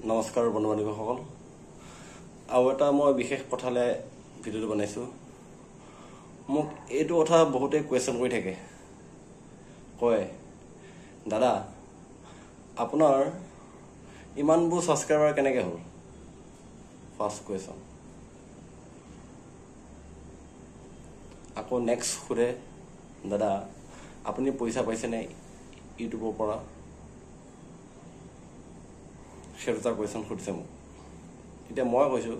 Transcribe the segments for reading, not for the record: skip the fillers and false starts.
নমস্কাৰ বন্ধু বান্ধৱীসকল আৰু এটা মই বিশেষ কথালে ভিডিঅ'টো বনাইছোঁ মোক এইটো কথা বহুতে কোৱেশ্যন কৰি থাকে কয় দাদা আপোনাৰ ইমানবোৰ ছাবস্ক্ৰাইবাৰ কেনেকৈ হ'ল ফাৰ্ষ্ট কুৱেশ্যন আকৌ নেক্সট সোধে দাদা আপুনি পইচা পাইছেনে ইউটিউবৰ পৰা সেটা কুৱেশ্যন সুধিছে মোক এতিয়া মই কৈছোঁ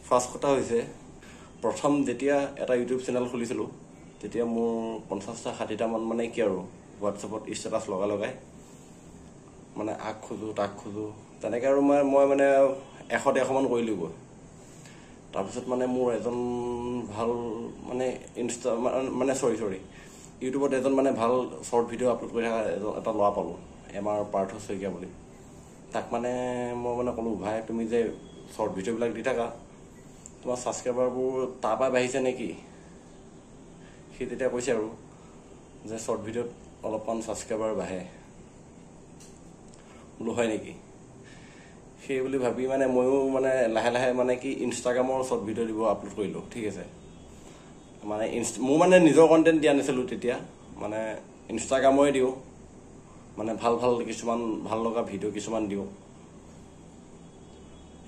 ফাৰ্ষ্ট কথা হৈছে প্ৰথম যেতিয়া এটা ইউটিউব চেনেল খুলিছিলোঁ তেতিয়া মোৰ 50টা 60টা মান মানে কি আৰু হোৱাটছএপত ষ্টেটাছ লগাই মানে আগ খোজোঁ তাক খোজোঁ তেনেকৈ আৰু মই মানে 100-100 মান কৰিলোঁগৈ তাৰপিছত মানে মোৰ এজন ভাল মানে চৰি ইউটিউবত এজন মানে ভাল শ্বৰ্ট ভিডিঅ' আপলোড কৰি থকা এটা ল'ৰা পালোঁ এমাৰ পাৰ্থ শইকীয়া বুলি তাক মানে মই মানে ক'লোঁ ভাই তুমি যে শ্বৰ্ট ভিডিঅ'বিলাক দি থাকা তোমাৰ ছাবস্ক্ৰাইবাৰবোৰ তাৰ পৰা বাঢ়িছে নেকি সি তেতিয়া কৈছে আৰু যে শ্বৰ্ট ভিডিঅ'ত অলপমান ছাবস্ক্ৰাইবাৰ বাঢ়ে বোলো হয় নেকি সেই বুলি ভাবি মানে ময়ো মানে লাহে লাহে মানে কি ইনষ্টাগ্ৰামৰ শ্বৰ্ট ভিডিঅ' দিব আপলোড কৰিলোঁ ঠিক আছে মানে মোৰ মানে নিজৰ কণ্টেণ্ট দিয়া নাছিলোঁ তেতিয়া মানে ইনষ্টাগ্ৰামৰে দিওঁ মানে ভাল কিছুমান ভাল লগা ভিডিঅ' কিছুমান দিওঁ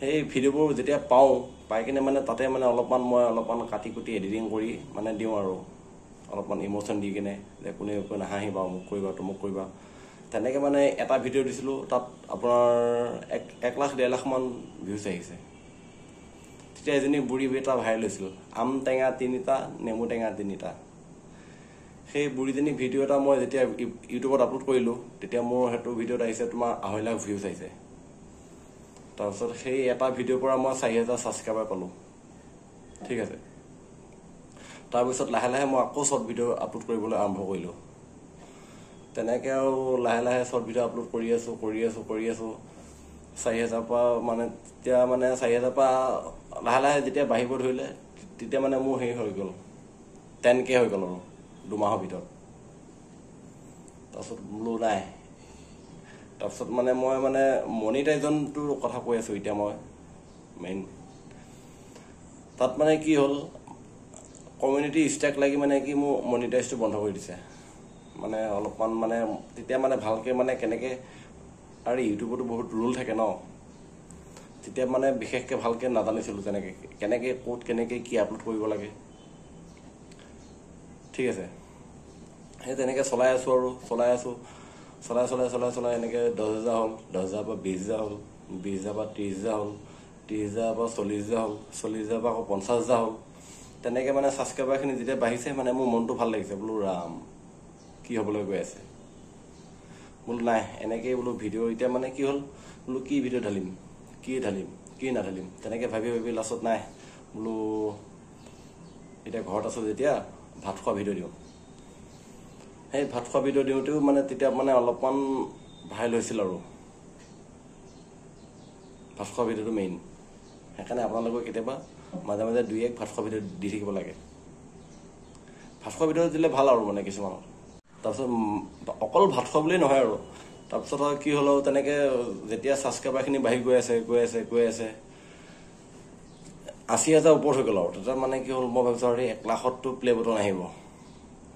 সেই ভিডিঅ'বোৰ যেতিয়া পাই কিনে মানে তাতে মানে অলপমান কাটি কুটি এডিটিং কৰি মানে দিওঁ আৰু অলপমান ইম'শ্যন দি কিনে যে কোনে নাহাঁহিবা অমুক কৰিবা তমুক কৰিবা তেনেকৈ মানে এটা ভিডিঅ' দিছিলোঁ তাত আপোনাৰ 1-1.5 লাখ মান ভিউজ আহিছে তেতিয়া এজনী বুঢ়ী এটা ভাইৰেল হৈছিল আম টেঙা 3টা নেমু টেঙা 3টা সেই বুঢ়ীজনী ভিডিঅ' এটা মই যেতিয়া ইউটিউবত আপলোড কৰিলোঁ তেতিয়া মোৰ সেইটো ভিডিঅ'ত আহিছে তোমাৰ 2.5 লাখ ভিউজ আহিছে তাৰপিছত সেই এটা ভিডিঅ'ৰ পৰা মই 4,000 ছাবস্ক্ৰাইবাৰ পালোঁ ঠিক আছে তাৰপিছত লাহে লাহে মই আকৌ শ্বৰ্ট ভিডিঅ' আপলোড কৰিবলৈ আৰম্ভ কৰিলোঁ তেনেকৈ আৰু লাহে লাহে শ্বৰ্ট ভিডিঅ' আপলোড কৰি আছোঁ 4,000 পৰা মানে তেতিয়া মানে 4,000 পৰা লাহে লাহে যেতিয়া বাঢ়িব ধৰিলে তেতিয়া মানে মোৰ হেৰি হৈ গ'ল 10K হৈ গ'ল আৰু 2 মাহৰ ভিতৰত তাৰপিছত বোলো নাই তাৰপিছত মানে মই মানে মনিটাইজেশ্যনটোৰ কথা কৈ আছোঁ এতিয়া মই মেইন তাত মানে কি হ'ল কমিউনিটি ষ্ট্ৰাইক লাগি মানে কি মোৰ মনিটাইজটো বন্ধ কৰি দিছে মানে অলপমান মানে তেতিয়া মানে ভালকৈ মানে কেনেকৈ আৰু ইউটিউবতো বহুত ৰুল থাকে ন তেতিয়া মানে বিশেষকৈ ভালকৈ নাজানিছিলোঁ কেনেকৈ ক'ত কেনেকৈ কি আপলোড কৰিব লাগে ঠিক আছে সেই তেনেকৈ চলাই আছোঁ এনেকৈ 10,000 হ'ল 10,000 পৰা 20,000 হ'ল 20,000 পৰা 30,000 হ'ল 30,000 পৰা 40,000 হ'ল 40,000 পৰা আকৌ 50,000 হ'ল তেনেকৈ মানে ছাবস্ক্ৰাইবাৰখিনি যেতিয়া বাঢ়িছে মানে মোৰ মনটো ভাল লাগিছে বোলো ৰাম কি হ'বলৈ গৈ আছে বোলো নাই এনেকেই বোলো ভিডিঅ' এতিয়া মানে কি হ'ল বোলো কি ভিডিঅ' ঢালিম কি নাঢালিম তেনেকৈ ভাবি লাষ্টত নাই বোলো এতিয়া ঘৰত আছোঁ যেতিয়া ভাত খোৱা ভিডিঅ' দিওঁ সেই ভাত খোৱা ভিডিঅ' দিওঁতেও মানে তেতিয়া মানে অলপমান ভাইৰেল হৈছিল আৰু ভাত খোৱা ভিডিঅ'টো মেইন সেইকাৰণে আপোনালোকে কেতিয়াবা মাজে মাজে 2-1 ভাত খোৱা ভিডিঅ' দি থাকিব লাগে ভাত খোৱা ভিডিঅ' দিলে ভাল আৰু মানে কিছুমানৰ তাৰপিছত অকল ভাত খোৱা বুলিয়েই নহয় আৰু তাৰপিছত আৰু কি হ'ল আৰু তেনেকৈ যেতিয়া ছাবস্ক্ৰাইবাৰখিনি বাঢ়ি গৈ আছে 80,000 ওপৰত হৈ গ'ল আৰু তেতিয়া মানে কি হ'ল মই ভাবিছোঁ আৰু 1 লাখততো প্লে বটন আহিব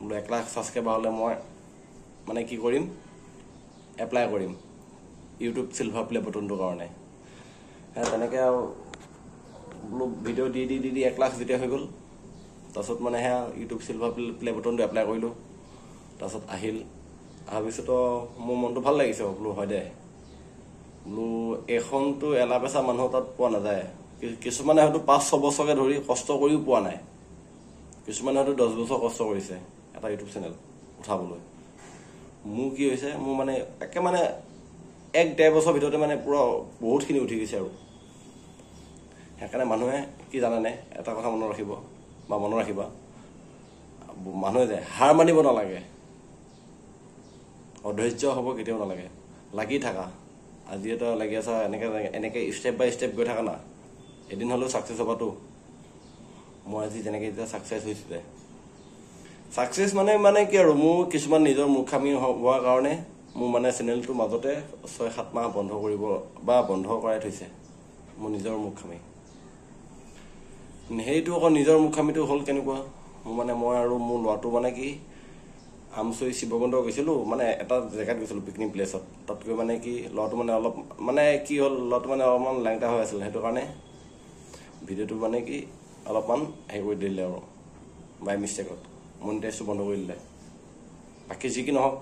বোলো 1 লাখ ছাবস্ক্ৰাইবাৰ হ'লে মই মানে কি কৰিম এপ্লাই কৰিম ইউটিউব চিলভাৰ প্লে বটনটোৰ কাৰণে তেনেকৈ আৰু বোলো ভিডিঅ' দি 1 লাখ যেতিয়া হৈ গ'ল তাৰপিছত মানে সেয়া ইউটিউব চিলভাৰ প্লে বটনটো এপ্লাই কৰিলোঁ তাৰপিছত অহাৰ পিছতো মোৰ মনটো ভাল লাগিছে বোলো হয় দে বোলো এইখনতো এলাপেচা মানুহ তাত পোৱা নাযায় কিছুমানে হয়তো 5-6 বছৰকৈ ধৰি কষ্ট কৰিও পোৱা নাই কিছুমানে হয়তো 10 বছৰ কষ্ট কৰিছে এটা ইউটিউব চেনেল উঠাবলৈ মোৰ কি হৈছে মোৰ মানে একে মানে 1-1.5 বছৰ ভিতৰতে মানে পূৰা বহুতখিনি উঠি গৈছে আৰু সেইকাৰণে মানুহে কি জানেনে এটা কথা মনত ৰাখিবা মানুহে যে হাৰ মানিব নালাগে অধৈৰ্য হ'ব কেতিয়াও নালাগে লাগি থাকা আজি এটা লাগি আছা এনেকৈ ষ্টেপ বাই ষ্টেপ গৈ থাকা না এদিন হ'লেও ছাকচেছ হ'বাতো মই আজি যেনেকৈ এতিয়া ছাকচেছ হৈছিলে ছাকচেছ মানে কি আৰু মোৰ কিছুমান নিজৰ মূৰ্খামি হোৱাৰ কাৰণে মোৰ মানে চেনেলটো মাজতে 6-7 মাহ বন্ধ কৰিব বা বন্ধ কৰাই থৈছে মোৰ নিজৰ মুখামি। সেইটো আকৌ নিজৰ মুখামিটো হ'ল কেনেকুৱা, মোৰ মানে মই আৰু মোৰ ল'ৰাটো মানে কি আমচৈ শিৱকুণ্ড গৈছিলোঁ, মানে এটা জেগাত গৈছিলোঁ পিকনিক প্লেচত। তাত গৈ মানে কি ল'ৰাটো মানে অলপ মানে কি হ'ল, ল'ৰাটো মানে অলপমান লেংটা হৈ আছিল, সেইটো কাৰণে ভিডিঅ'টো মানে কি অলপমান হেৰি কৰি দিলে আৰু বাই মিষ্টেকত মনিটাইজটো বন্ধ কৰি দিলে। বাকী যি কি নহওক,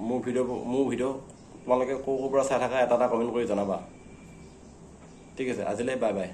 মোৰ ভিডিঅ' তোমালোকে ক'ৰ পৰা চাই থাকা এটা কমেণ্ট কৰি জনাবা। ঠিক আছে, আজিলৈ বাই বাই।